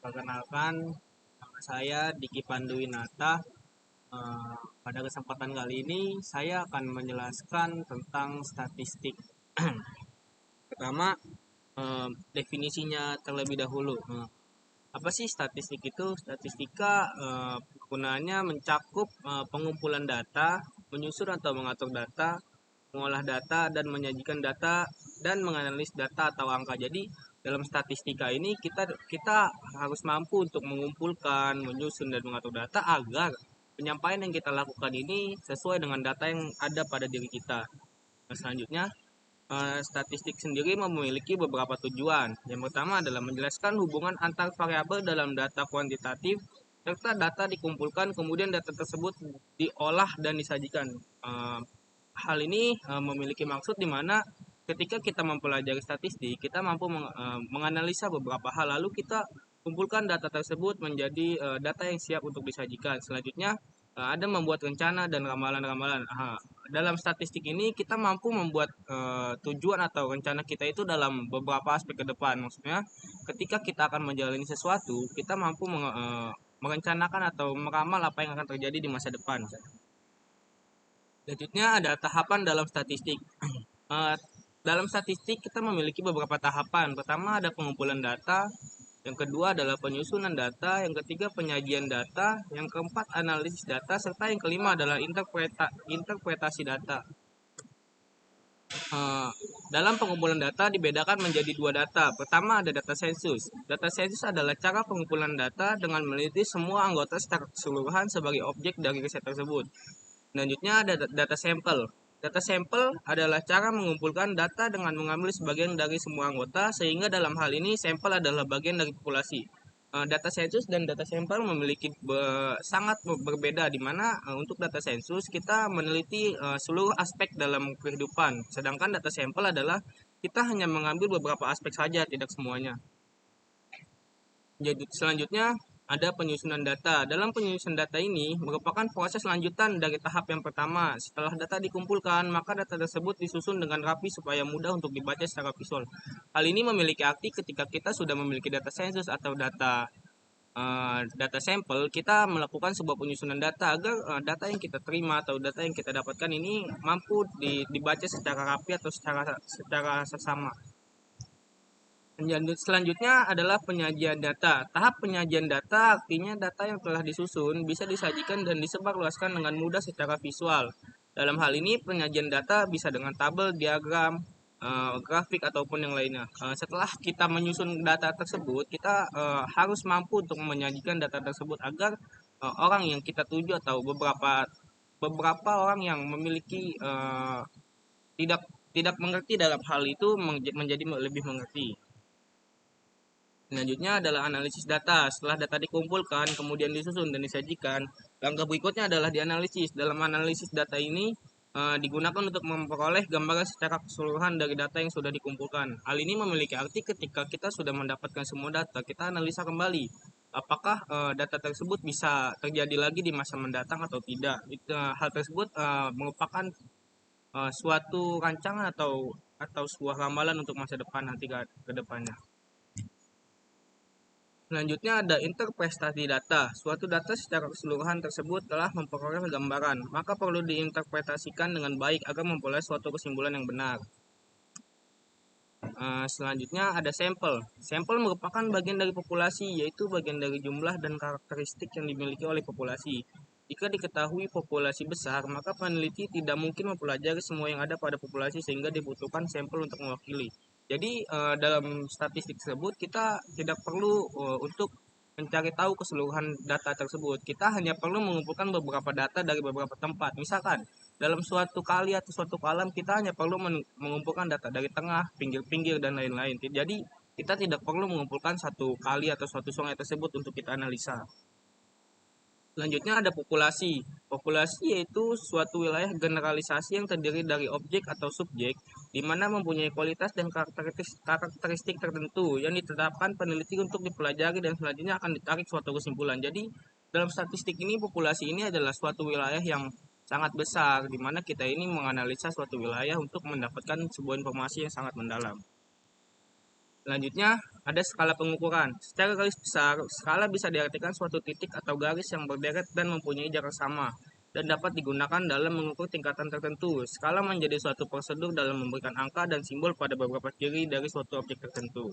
Perkenalkan, nama saya Diki Panduwinata. Pada kesempatan kali ini, saya akan menjelaskan tentang statistik. Pertama, definisinya terlebih dahulu. Apa sih statistik itu? Statistika kegunaannya mencakup pengumpulan data, menyusun atau mengatur data, mengolah data, dan menyajikan data, dan menganalisis data atau angka. Jadi dalam statistika ini kita harus mampu untuk mengumpulkan, menyusun, dan mengatur data agar penyampaian yang kita lakukan ini sesuai dengan data yang ada pada diri kita. Nah, selanjutnya, statistik sendiri memiliki beberapa tujuan. Yang pertama adalah menjelaskan hubungan antar variabel dalam data kuantitatif, serta data dikumpulkan, kemudian data tersebut diolah dan disajikan. Hal ini memiliki maksud di mana ketika kita mempelajari statistik, kita mampu menganalisa beberapa hal, lalu kita kumpulkan data tersebut menjadi data yang siap untuk disajikan. Selanjutnya, ada membuat rencana dan ramalan-ramalan. Dalam statistik ini kita mampu membuat tujuan atau rencana kita itu dalam beberapa aspek ke depan. Maksudnya, ketika kita akan menjalani sesuatu, kita mampu merencanakan atau meramal apa yang akan terjadi di masa depan. Selanjutnya ada tahapan dalam statistik. Dalam statistik kita memiliki beberapa tahapan. Pertama ada pengumpulan data, yang kedua adalah penyusunan data, yang ketiga penyajian data, yang keempat analisis data, serta yang kelima adalah interpretasi data. Dalam pengumpulan data dibedakan menjadi dua data. Pertama ada data sensus. Data sensus adalah cara pengumpulan data dengan meneliti semua anggota secara keseluruhan sebagai objek dari riset tersebut. Selanjutnya ada data sampel. Data sampel adalah cara mengumpulkan data dengan mengambil sebagian dari semua anggota, sehingga dalam hal ini sampel adalah bagian dari populasi. Data sensus dan data sampel memiliki sangat berbeda, di mana untuk data sensus kita meneliti seluruh aspek dalam kehidupan, sedangkan data sampel adalah kita hanya mengambil beberapa aspek saja, tidak semuanya. Jadi selanjutnya ada penyusunan data. Dalam penyusunan data ini merupakan proses lanjutan dari tahap yang pertama. Setelah data dikumpulkan, maka data tersebut disusun dengan rapi supaya mudah untuk dibaca secara visual. Hal ini memiliki arti ketika kita sudah memiliki data sensus atau data sampel, kita melakukan sebuah penyusunan data agar data yang kita terima atau data yang kita dapatkan ini mampu dibaca secara rapi atau secara seksama. Selanjutnya adalah penyajian data. Tahap penyajian data artinya data yang telah disusun bisa disajikan dan disebarluaskan dengan mudah secara visual. Dalam hal ini penyajian data bisa dengan tabel, diagram, grafik ataupun yang lainnya. Setelah kita menyusun data tersebut, kita harus mampu untuk menyajikan data tersebut agar orang yang kita tuju atau beberapa orang yang memiliki tidak tidak mengerti dalam hal itu menjadi lebih mengerti. Selanjutnya adalah analisis data. Setelah data dikumpulkan, kemudian disusun dan disajikan, langkah berikutnya adalah dianalisis. Dalam analisis data ini digunakan untuk memperoleh gambaran secara keseluruhan dari data yang sudah dikumpulkan. Hal ini memiliki arti ketika kita sudah mendapatkan semua data, kita analisa kembali apakah data tersebut bisa terjadi lagi di masa mendatang atau tidak. Hal tersebut merupakan suatu rancangan atau sebuah ramalan untuk masa depan nanti ke depannya. Selanjutnya ada interpretasi data. Suatu data secara keseluruhan tersebut telah memperoleh gambaran, maka perlu diinterpretasikan dengan baik agar memperoleh suatu kesimpulan yang benar. Selanjutnya ada sampel. Sampel merupakan bagian dari populasi, yaitu bagian dari jumlah dan karakteristik yang dimiliki oleh populasi. Jika diketahui populasi besar, maka peneliti tidak mungkin mempelajari semua yang ada pada populasi sehingga dibutuhkan sampel untuk mewakili. Jadi dalam statistik tersebut kita tidak perlu untuk mencari tahu keseluruhan data tersebut. Kita hanya perlu mengumpulkan beberapa data dari beberapa tempat. Misalkan dalam suatu kali atau suatu kolam kita hanya perlu mengumpulkan data dari tengah, pinggir-pinggir dan lain-lain. Jadi kita tidak perlu mengumpulkan satu kali atau suatu sungai tersebut untuk kita analisa. Selanjutnya ada populasi. Populasi yaitu suatu wilayah generalisasi yang terdiri dari objek atau subjek, di mana mempunyai kualitas dan karakteristik tertentu yang ditetapkan peneliti untuk dipelajari dan selanjutnya akan ditarik suatu kesimpulan. Jadi dalam statistik ini populasi ini adalah suatu wilayah yang sangat besar, di mana kita ini menganalisa suatu wilayah untuk mendapatkan sebuah informasi yang sangat mendalam. Selanjutnya ada skala pengukuran. Secara garis besar, skala bisa diartikan suatu titik atau garis yang berderet dan mempunyai jarak sama dan dapat digunakan dalam mengukur tingkatan tertentu. Skala menjadi suatu prosedur dalam memberikan angka dan simbol pada beberapa ciri dari suatu objek tertentu.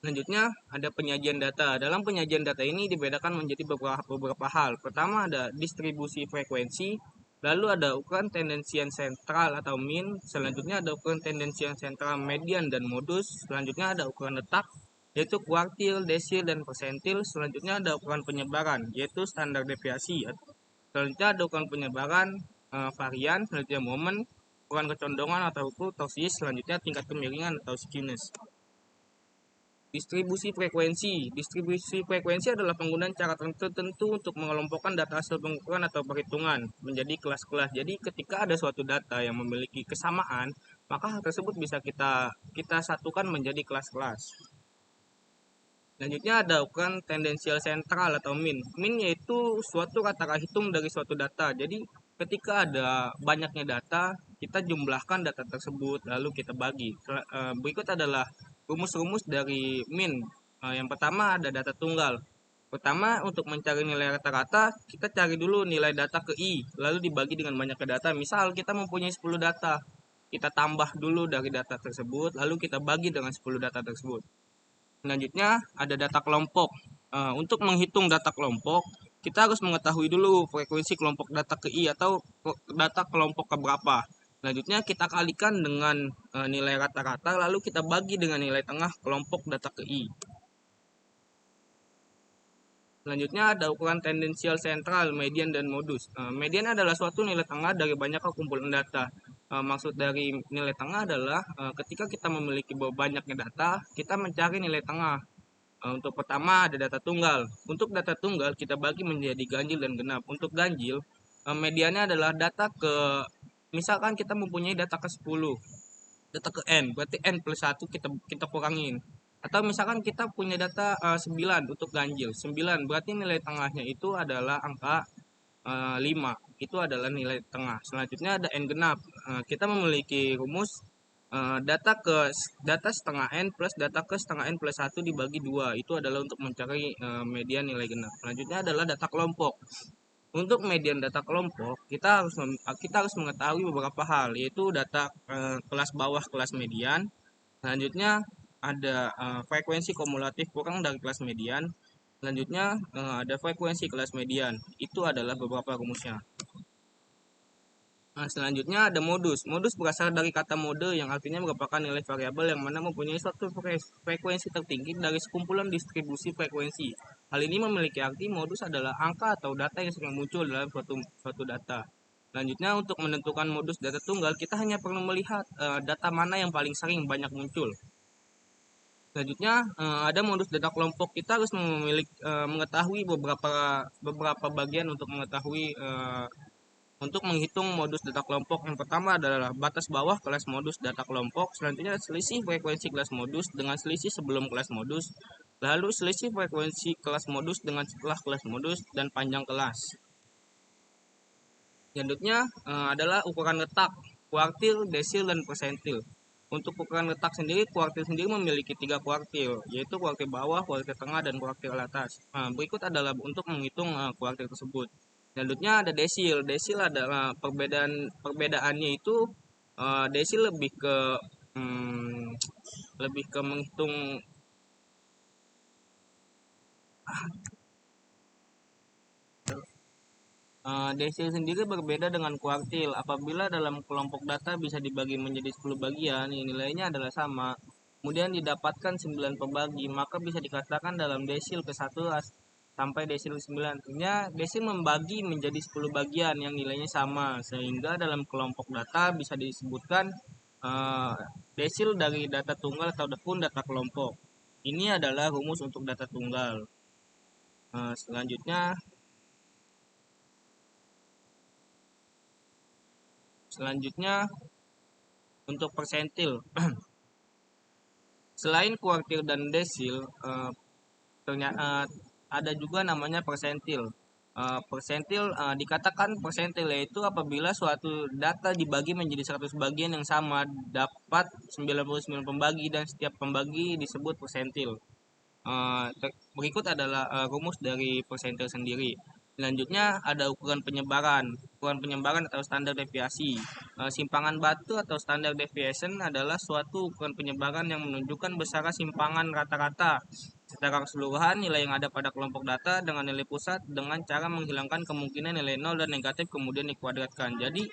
Selanjutnya ada penyajian data. Dalam penyajian data ini dibedakan menjadi beberapa hal. Pertama ada distribusi frekuensi, lalu ada ukuran tendensian sentral atau min, selanjutnya ada ukuran tendensian sentral median dan modus, selanjutnya ada ukuran letak yaitu kuartil, desil, dan persentil, selanjutnya ada ukuran penyebaran yaitu standar deviasi, selanjutnya ada ukuran penyebaran varian, selanjutnya momen, ukuran kecondongan atau kurtosis, selanjutnya tingkat kemiringan atau skewness. Distribusi frekuensi adalah penggunaan cara tertentu untuk mengelompokkan data hasil pengukuran atau perhitungan menjadi kelas-kelas. Jadi ketika ada suatu data yang memiliki kesamaan, maka hal tersebut bisa kita satukan menjadi kelas-kelas. Selanjutnya ada ukuran tendensial sentral atau min. Min yaitu suatu kata hitung dari suatu data. Jadi ketika ada banyaknya data, kita jumlahkan data tersebut lalu kita bagi. Berikut adalah rumus-rumus dari min. Yang pertama ada data tunggal. Pertama, untuk mencari nilai rata-rata, kita cari dulu nilai data ke I, lalu dibagi dengan banyaknya data. Misal kita mempunyai 10 data, kita tambah dulu dari data tersebut, lalu kita bagi dengan 10 data tersebut. Selanjutnya ada data kelompok. Untuk menghitung data kelompok, kita harus mengetahui dulu frekuensi kelompok data ke I atau data kelompok ke berapa. Selanjutnya kita kalikan dengan nilai rata-rata, lalu kita bagi dengan nilai tengah kelompok data ke I. Selanjutnya ada ukuran tendensial sentral, median, dan modus. Median adalah suatu nilai tengah dari banyak kumpulan data. Maksud dari nilai tengah adalah ketika kita memiliki banyaknya data, kita mencari nilai tengah. Untuk pertama ada data tunggal. Untuk data tunggal kita bagi menjadi ganjil dan genap. Untuk ganjil, mediannya adalah data ke, misalkan kita mempunyai data ke 10, data ke N, berarti N plus 1 kita kurangin. Atau misalkan kita punya data 9 untuk ganjil. 9 berarti nilai tengahnya itu adalah angka 5. Itu adalah nilai tengah. Selanjutnya ada N genap. Kita memiliki rumus data setengah N plus data ke setengah N plus 1 dibagi 2. Itu adalah untuk mencari median nilai genap. Selanjutnya adalah data kelompok. Untuk median data kelompok, kita harus mengetahui beberapa hal, yaitu data kelas bawah kelas median. Selanjutnya ada frekuensi kumulatif kurang dari kelas median. Selanjutnya ada frekuensi kelas median. Itu adalah beberapa rumusnya. Nah, selanjutnya ada modus. Modus berasal dari kata mode yang artinya merupakan nilai variabel yang mana mempunyai suatu frekuensi tertinggi dari sekumpulan distribusi frekuensi. Hal ini memiliki arti modus adalah angka atau data yang sering muncul dalam suatu data. Selanjutnya untuk menentukan modus data tunggal, kita hanya perlu melihat data mana yang paling sering banyak muncul. Selanjutnya ada modus data kelompok. Kita harus mengetahui beberapa bagian untuk mengetahui untuk menghitung modus data kelompok. Yang pertama adalah batas bawah kelas modus data kelompok, selanjutnya selisih frekuensi kelas modus dengan selisih sebelum kelas modus, lalu selisih frekuensi kelas modus dengan setelah kelas modus, dan panjang kelas. Selanjutnya adalah ukuran letak, kuartil, desil, dan persentil. Untuk ukuran letak sendiri, kuartil sendiri memiliki 3 kuartil, yaitu kuartil bawah, kuartil tengah, dan kuartil atas. Berikut adalah untuk menghitung kuartil tersebut. Selanjutnya ada desil. Desil adalah perbedaannya itu desil lebih ke menghitung desil sendiri berbeda dengan kuartil. Apabila dalam kelompok data bisa dibagi menjadi 10 bagian, yang nilainya adalah sama, kemudian didapatkan 9 pembagi, maka bisa dikatakan dalam desil ke 1 sampai desil 9. Artinya desil membagi menjadi 10 bagian yang nilainya sama, sehingga dalam kelompok data bisa disebutkan desil dari data tunggal ataupun data kelompok. Ini adalah rumus untuk data tunggal. Selanjutnya untuk persentil. Selain kuartil dan desil, ternyata ada juga namanya persentil. Persentil dikatakan persentil yaitu apabila suatu data dibagi menjadi 100 bagian yang sama dapat 99 pembagi dan setiap pembagi disebut persentil. Berikut adalah rumus dari persentil sendiri. Selanjutnya ada ukuran penyebaran. Ukuran penyebaran atau standar deviasi. Simpangan batu atau standar deviation adalah suatu ukuran penyebaran yang menunjukkan besaran simpangan rata-rata secara keseluruhan nilai yang ada pada kelompok data dengan nilai pusat dengan cara menghilangkan kemungkinan nilai nol dan negatif kemudian dikuadratkan. Jadi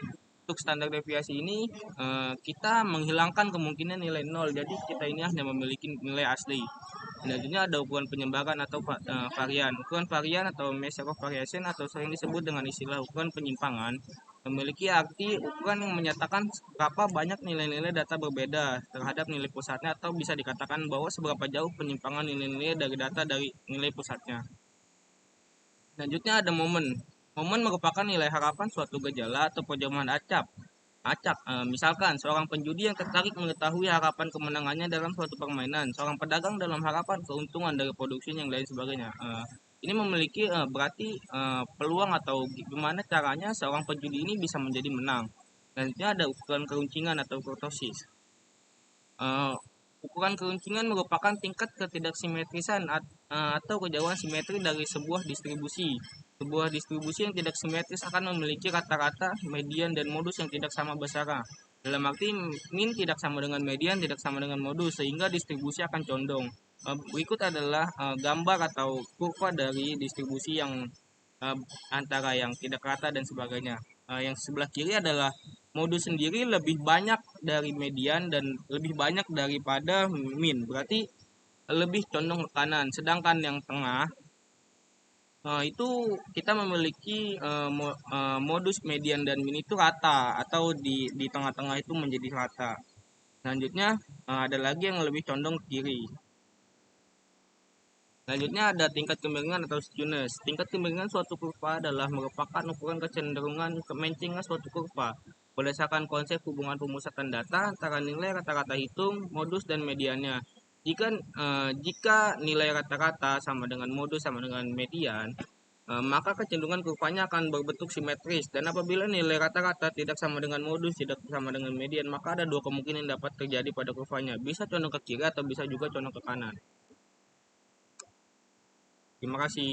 untuk standar deviasi ini kita menghilangkan kemungkinan nilai nol. Jadi kita ini hanya memiliki nilai asli. Selanjutnya ada ukuran penyebaran atau varian. Ukuran varian atau measure of variation atau sering disebut dengan istilah ukuran penyimpangan memiliki arti ukuran yang menyatakan berapa banyak nilai-nilai data berbeda terhadap nilai pusatnya atau bisa dikatakan bahwa seberapa jauh penyimpangan nilai-nilai dari data dari nilai pusatnya. Selanjutnya ada momen. Momen merupakan nilai harapan suatu gejala atau perjamuan acak. Misalkan seorang penjudi yang tertarik mengetahui harapan kemenangannya dalam suatu permainan, seorang pedagang dalam harapan keuntungan dari produksi yang lain sebagainya. Ini memiliki berarti peluang atau gimana caranya seorang penjudi ini bisa menjadi menang. Selanjutnya ada ukuran keruncingan atau kurtosis. Uh, Ukuran keruncingan merupakan tingkat ketidaksimetrisan atau kejauhan simetri dari sebuah distribusi. Sebuah distribusi yang tidak simetris akan memiliki rata-rata, median, dan modus yang tidak sama besarnya. Dalam arti min tidak sama dengan median, tidak sama dengan modus, sehingga distribusi akan condong. Berikut adalah gambar atau kurva dari distribusi yang antara yang tidak rata dan sebagainya. Yang sebelah kiri adalah modus sendiri lebih banyak dari median dan lebih banyak daripada min. Berarti lebih condong ke kanan. Sedangkan yang tengah itu kita memiliki modus median dan min itu rata atau di tengah-tengah itu menjadi rata. Selanjutnya ada lagi yang lebih condong ke kiri. Selanjutnya ada tingkat kemiringan atau skewness. Tingkat kemiringan suatu kurva adalah merupakan ukuran kecenderungan kemencingnya suatu kurva berdasarkan konsep hubungan pemusatan data antara nilai rata-rata hitung, modus, dan mediannya. Jika nilai rata-rata sama dengan modus sama dengan median, maka kecenderungan kurvanya akan berbentuk simetris. Dan apabila nilai rata-rata tidak sama dengan modus, tidak sama dengan median, maka ada dua kemungkinan yang dapat terjadi pada kurvanya. Bisa condong ke kiri atau bisa juga condong ke kanan. Terima kasih.